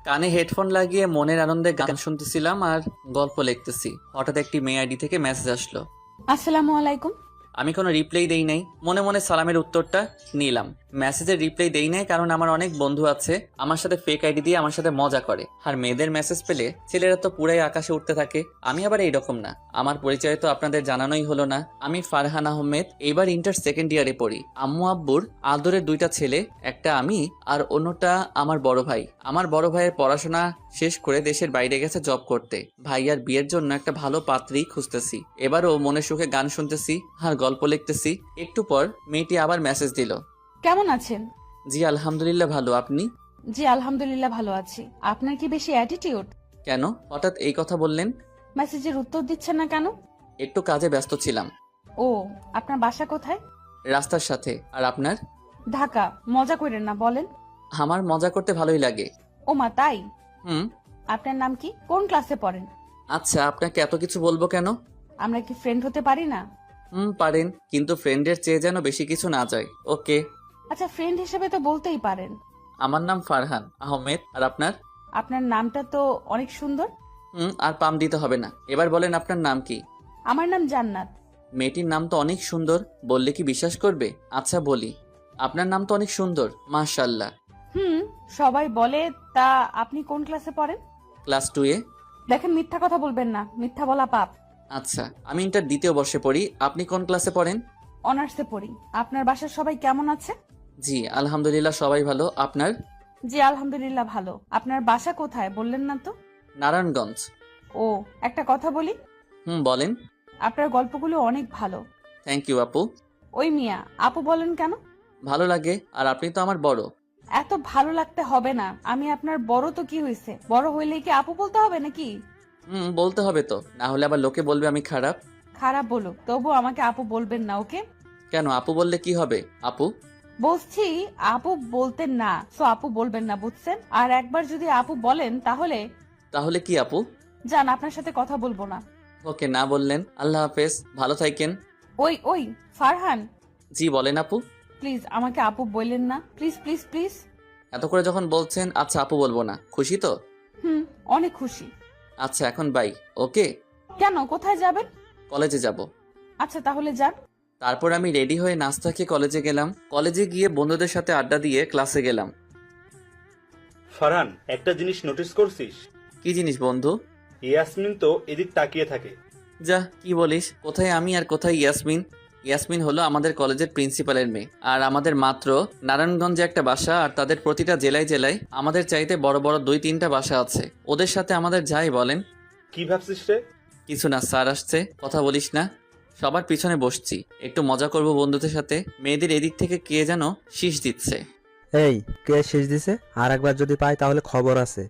কানে হেডফোন লাগিয়ে মনের আনন্দে গান শুনতেছিলাম আর গল্প লিখতেছি। হঠাৎ একটি মেয়ে আইডি থেকে মেসেজ আসলো। আসসালামু আলাইকুম। আমি কোনো রিপ্লাই দেই নাই, মনে মনে সালামের উত্তরটা নিলাম। মেসেজের রিপ্লাই দেই নাই কারণ আমার অনেক বন্ধু আছে আমার সাথে ফেক আইডি দিয়ে আমার সাথে মজা করে, আর মেয়েদের মেসেজ পেলে ছেলেরা তো পুরাই আকাশে উঠতে থাকে। আমি আবার এইরকম না। আমার পরিচয় তো আপনাদের জানানোই হলো না। আমি ফারহান আহমেদ, এবার ইন্টার সেকেন্ড ইয়ারে পড়ি। আম্মু আব্বুর আদরের দুইটা ছেলে, একটা আমি আর অন্যটা আমার বড় ভাই। আমার বড় ভাইয়ের পড়াশোনা শেষ করে দেশের বাইরে গেছে জব করতে। ভাইয়ার বিয়ের জন্য একটা ভালো পাত্রী খুঁজতেছি। এবারও মনে সুখে গান শুনতেছি আর গল্প লিখতেছি। একটু পর মেয়েটি আবার মেসেজ দিল। কেমন আছেন? জি আলহামদুলিল্লাহ ভালো, আপনি? জি আলহামদুলিল্লাহ ভালো আছি। আপনার কি বেশি অ্যাটিটিউড? কেন হঠাৎ এই কথা বললেন? মেসেজের উত্তর দিচ্ছেন না কেন? একটু কাজে ব্যস্ত ছিলাম। ও, আপনার বাসা কোথায়? রাস্তার সাথে। আর আপনার? ঢাকা। মজা করেন না, বলেন। আমার মজা করতে ভালোই লাগে। ও মা, তাই? হুম। আপনার নাম কি? কোন ক্লাসে পড়েন? আচ্ছা, আপনাকে এত কিছু বলবো কেন? আমরা কি ফ্রেন্ড হতে পারি না? পারেন, কিন্তু ফ্রেন্ডের চেয়ে যেন বেশি কিছু না যায়। ওকে। আচ্ছা, ফ্রেন্ড হিসেবে তো বলতেই পারেন। আমার নাম ফারহান আহমেদ, আর আপনার? আপনার নামটা তো অনেক সুন্দর। আর পাম দিতে হবে না। এবার বলেন আপনার নাম কি? আমার নাম জান্নাত। মেয়েটির নাম তো অনেক সুন্দর, বললে কি বিশ্বাস করবে? আচ্ছা বলি, আপনার নাম তো অনেক সুন্দর, মাশাআল্লাহ। হুম, সবাই বলে। তা আপনি কোন ক্লাসে পড়েন? ক্লাস 2-এ। দেখেন, মিথ্যা কথা বলবেন না, মিথ্যা বলা পাপ। আচ্ছা, আমি ইন্টার দ্বিতীয় বর্ষে পড়ি। আপনি কোন ক্লাসে পড়েন? অনার্সে পড়ি। আপনার বাসার সবাই কেমন আছে? জি আলহামদুলিল্লাহ সবাই ভালো, আপনার? জি আলহামদুলিল্লাহ ভালো। আপনার বাসা কোথায় বললেন না তো? নারায়ণগঞ্জ। ও, একটা কথা বলি। বলেন। আপনার গল্পগুলো অনেক ভালো। থ্যাংক ইউ আপু। ওই মিয়া, আপু বলেন কেন? ভালো লাগে, আর আপনি তো আমার বড়। এত ভালো লাগতে হবে না। আমি আপনার বড় তো কি হয়েছে, বড় হইলেই কি আপু বলতে হবে নাকি? বলতে হবে তো, না হলে আবার লোকে বলবে আমি খারাপ। খারাপ বলুক, তবু আমাকে আপু বলবেন না, ওকে? কেন, আপু বললে কি হবে? আপু। বলছি আপু বলতেন না, তো আপু বলবেন না, বুঝছেন? আর একবার যদি আপু বলেন তাহলে তাহলে কি আপু? যান, আপনার সাথে কথা বলবো না। ওকে, না বললেন। আল্লাহ হাফেজ, ভালো থাকেন। ওই ওই, ফারহান, জি বলেন আপু। প্লিজ আমাকে আপু বললেন না, প্লিজ প্লিজ প্লিজ। এত করে যখন বলছেন, আচ্ছা আপু বলবো না, খুশি তো? হুম, অনেক খুশি। আচ্ছা এখন বাই। ওকে। কেন, কোথায় যাবেন? কলেজে যাব। আচ্ছা তাহলে যান। তারপর আমি রেডি হয়ে নাস্তা খেয়ে কলেজে গেলাম। কলেজে গিয়ে বন্ধুদের সাথে আড্ডা দিয়ে ক্লাসে গেলাম। ফারহান, একটা জিনিস নোটিস করছিস? কি জিনিস বন্ধু? ইয়াসমিন তো এদিক তাকিয়ে থাকে। যা, কি বলিস? কোথায় আমি আর কোথায় ইয়াসমিন? ইয়াসমিন হলো আমাদের কলেজের প্রিন্সিপালের মেয়ে, আর আমাদের মাত্র নারায়ণগঞ্জে একটা বাসা, আর তাদের প্রতিটা জেলায় জেলায় আমাদের চাইতে বড় বড় 2-3টা বাসা আছে। ওদের সাথে আমাদের যাই বলেন। কি ভাবছিস রে? কিছু না, স্যার আসছে, কথা বলিস না। সবার পিছনে বসছি, একটু মজা করব বন্ধুদের সাথে। মেয়েদের এদিক থেকে কে যেন শীষ দিচ্ছে। এই, কে শেষ দিছে? আর একবার যদি পাই তাহলে খবর আছে।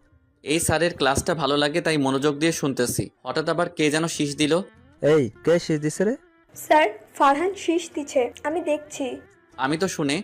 এই স্যারের ক্লাসটা ভালো লাগে তাই মনোযোগ দিয়ে শুনতেছি, হঠাৎ আবার কে যেন শীষ দিল। এই, কে শেষ দিছে রে? স্যার, ফারহান শীষ দিচ্ছে, আমি দেখছি। আমি তো শুনে